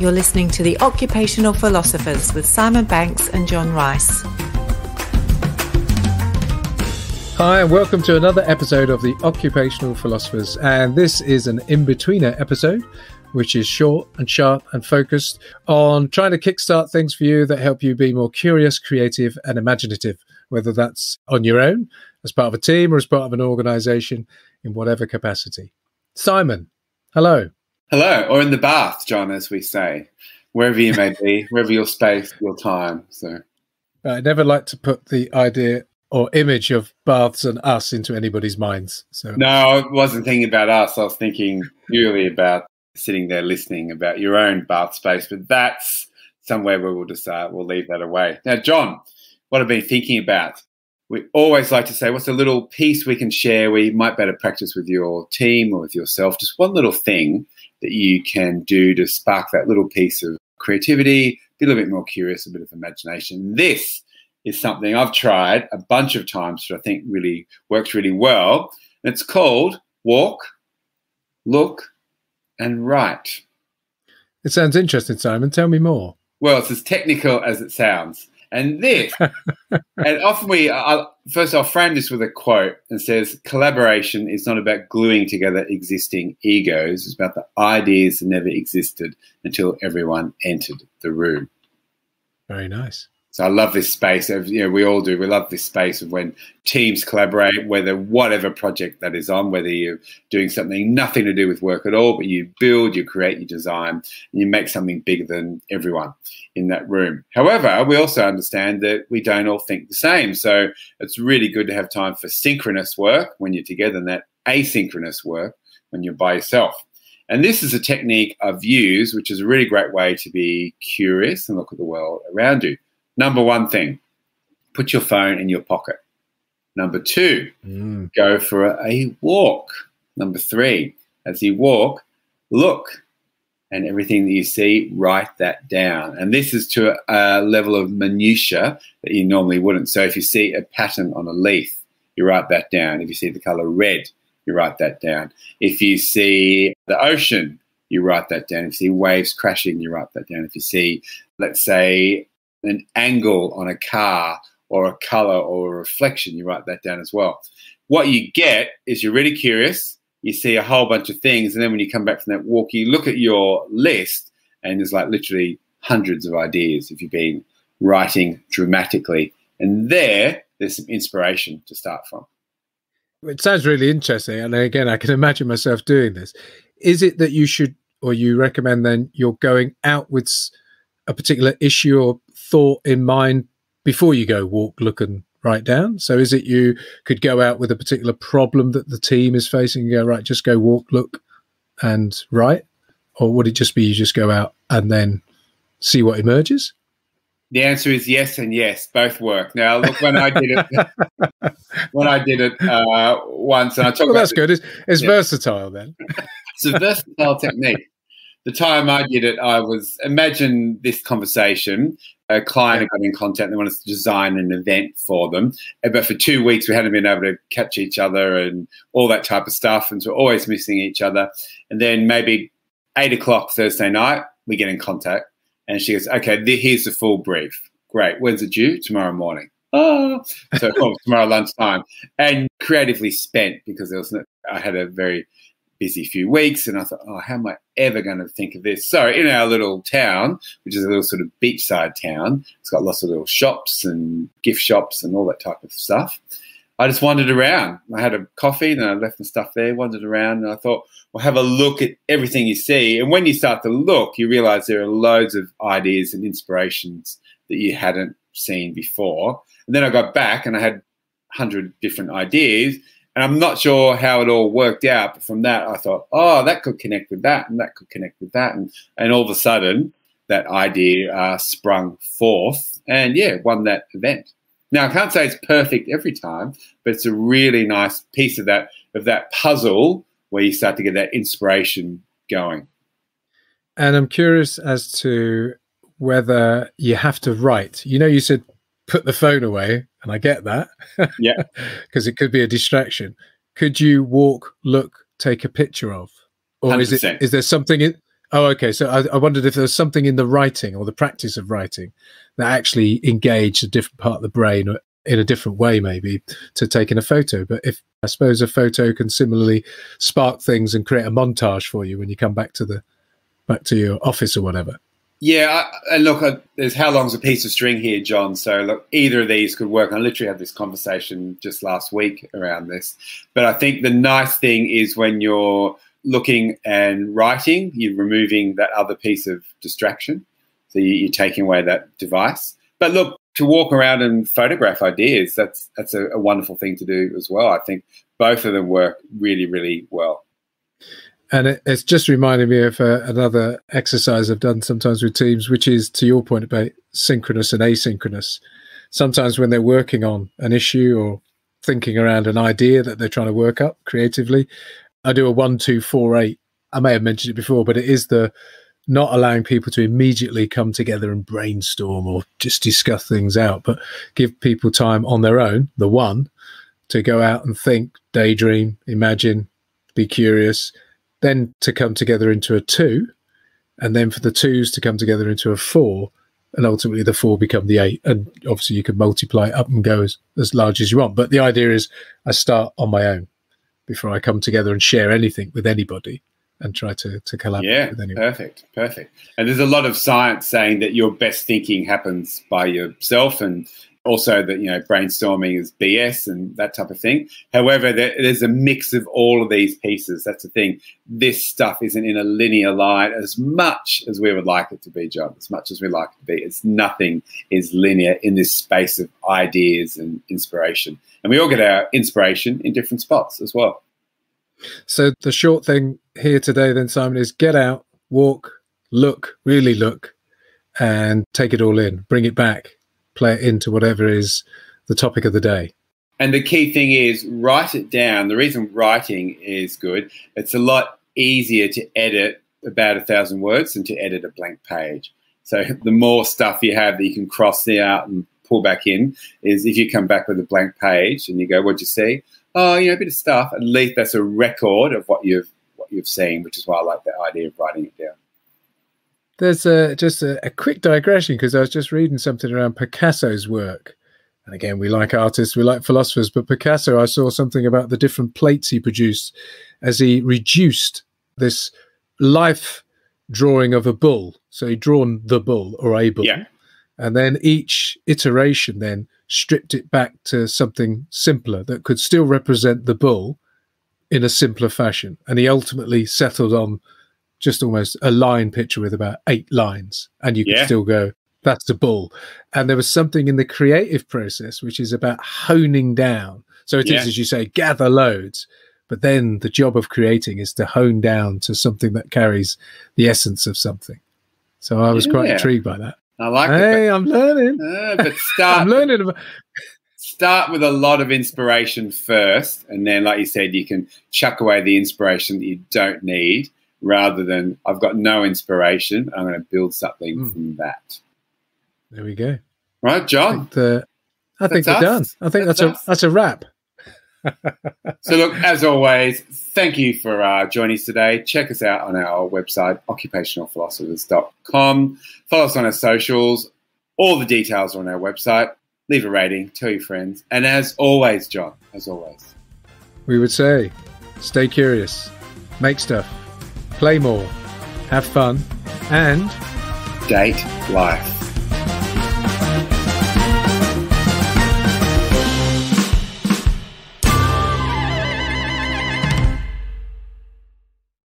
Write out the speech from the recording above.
You're listening to The Occupational Philosophers with Simon Banks and John Rice. Hi, and welcome to another episode of The Occupational Philosophers. And this is an in-betweener episode, which is short and sharp and focused on trying to kickstart things for you that help you be more curious, creative, and imaginative, whether that's on your own, as part of a team, or as part of an organization, in whatever capacity. Simon, hello. Hello, or in the bath, John, as we say, wherever you may be, wherever your space, your time. So, I never like to put the idea or image of baths and us into anybody's minds. So no, I wasn't thinking about us. I was thinking purely about sitting there listening about your own bath space. But that's somewhere where we'll just we'll leave that away. Now, John, what I've been thinking about. We always like to say, what's a little piece we can share where you might better practice with your team or with yourself? Just one little thing that you can do to spark that little piece of creativity, be a little bit more curious, a bit of imagination. This is something I've tried a bunch of times that I think really works really well. And it's called walk, look, and write. It sounds interesting, Simon. Tell me more. Well, it's as technical as it sounds. And this, and often first I'll frame this with a quote and says, collaboration is not about gluing together existing egos. It's about the ideas that never existed until everyone entered the room. Very nice. So I love this space of, we all do. We love this space of when teams collaborate, whether whatever project that is on, whether you're doing something nothing to do with work at all, but you build, you create, you design, and you make something bigger than everyone in that room. However, we also understand that we don't all think the same. So it's really good to have time for synchronous work when you're together and that asynchronous work when you're by yourself. And this is a technique I've used, which is a really great way to be curious and look at the world around you. Number one thing, put your phone in your pocket. Number two, go for a walk. Number three, as you walk, look, and everything that you see, write that down. And this is to a level of minutia that you normally wouldn't. So if you see a pattern on a leaf, you write that down. If you see the color red, you write that down. If you see the ocean, you write that down. If you see waves crashing, you write that down. If you see, let's say, an angle on a car or a color or a reflection, you write that down as well. What you get is you're really curious, you see a whole bunch of things, and then when you come back from that walk, you look at your list and there's like literally hundreds of ideas if you've been writing dramatically. And there's some inspiration to start from. It sounds really interesting. And again, I can imagine myself doing this. Is it that you should, or you recommend then you're going out with a particular issue or thought in mind before you go walk, look, and write down? So is it you could go out with a particular problem that the team is facing and go, right, just go walk, look, and write? Or would it just be you just go out and then see what emerges? The answer is yes and yes, both work. Now, look, when I did it, once, and I talk about that's good. It's versatile then. It's a versatile technique. The time I did it, imagine this conversation. A client had got in contact, they wanted to design an event for them. But for 2 weeks, we hadn't been able to catch each other and all that type of stuff. And so we're always missing each other. And then maybe 8 o'clock Thursday night, we get in contact. And she goes, okay, here's the full brief. Great. When's it due? Tomorrow morning. Oh, so tomorrow lunchtime. And creatively spent because I had a very busy few weeks, and I thought, how am I ever going to think of this? So in our little town, which is a little sort of beachside town, it's got lots of little shops and gift shops and all that type of stuff. I just wandered around. I had a coffee, and then I left the stuff there, wandered around, and I thought, well, have a look at everything you see. And when you start to look, you realize there are loads of ideas and inspirations that you hadn't seen before. And then I got back, and I had 100 different ideas. And I'm not sure how it all worked out, but from that I thought, that could connect with that, and that could connect with that. And all of a sudden, that idea sprung forth and, won that event. Now, I can't say it's perfect every time, but it's a really nice piece of that puzzle where you start to get that inspiration going. And I'm curious as to whether you have to write. You said put the phone away, and I get that. Yeah. Because it could be a distraction. Could you walk, look, take a picture of? Or 100%. is there something in Oh, okay. So I wondered if there was something in the writing or the practice of writing that actually engaged a different part of the brain or in a different way, maybe, to taking a photo. But if I suppose a photo can similarly spark things and create a montage for you when you come back to your office or whatever. Yeah, and look, there's how long's a piece of string here, John. So look, either of these could work. I literally had this conversation just last week around this. But I think the nice thing is when you're looking and writing, you're removing that other piece of distraction. So you're taking away that device. But look, to walk around and photograph ideas, that's a wonderful thing to do as well. I think both of them work really, really well. And it's just reminded me of another exercise I've done sometimes with teams, which is, to your point about synchronous and asynchronous. Sometimes when they're working on an issue or thinking around an idea that they're trying to work up creatively, I do a 1, 2, 4, 8. I may have mentioned it before, but it is the not allowing people to immediately come together and brainstorm or just discuss things out, but give people time on their own, the 1, to go out and think, daydream, imagine, be curious, then to come together into a 2, and then for the 2s to come together into a 4, and ultimately the 4 become the 8. And obviously you can multiply it up and go as large as you want. But the idea is I start on my own before I come together and share anything with anybody and try to collaborate with anyone. Perfect. And there's a lot of science saying that your best thinking happens by yourself, and also that, brainstorming is BS and that type of thing. However, there's a mix of all of these pieces. That's the thing. This stuff isn't in a linear line as much as we would like it to be, John, as much as we like it to be. Nothing is linear in this space of ideas and inspiration. And we all get our inspiration in different spots as well. So the short thing here today then, Simon, is get out, walk, look, really look, and take it all in, bring it back, play it into whatever is the topic of the day. And the key thing is write it down. The reason writing is good, it's a lot easier to edit about 1,000 words than to edit a blank page. So the more stuff you have that you can cross out and pull back in is if you come back with a blank page and you go, what'd you see? Oh, a bit of stuff. At least that's a record of what you've seen, which is why I like the idea of writing it down. There's just a quick digression, because I was just reading something around Picasso's work. And again, we like artists, we like philosophers, but Picasso, I saw something about the different plates he produced as he reduced this life drawing of a bull. So he'd drawn the bull or a bull. Yeah. And then each iteration then stripped it back to something simpler that could still represent the bull in a simpler fashion. And he ultimately settled on just almost a line picture with about 8 lines. And you could still go, that's the bull. And there was something in the creative process which is about honing down. So it is, as you say, gather loads. But then the job of creating is to hone down to something that carries the essence of something. So I was quite intrigued by that. I like it. Hey, I'm learning. But start, I'm learning about. Start with a lot of inspiration first, and then, like you said, you can chuck away the inspiration that you don't need, rather than I've got no inspiration, I'm going to build something from that. There we go. Right, John? I think we're done. I think that's a wrap. So look, as always, thank you for joining us today. Check us out on our website, occupationalphilosophers.com. Follow us on our socials. All the details are on our website. Leave a rating, tell your friends. And as always, John, as always, we would say, stay curious, make stuff, play more, have fun, and date life.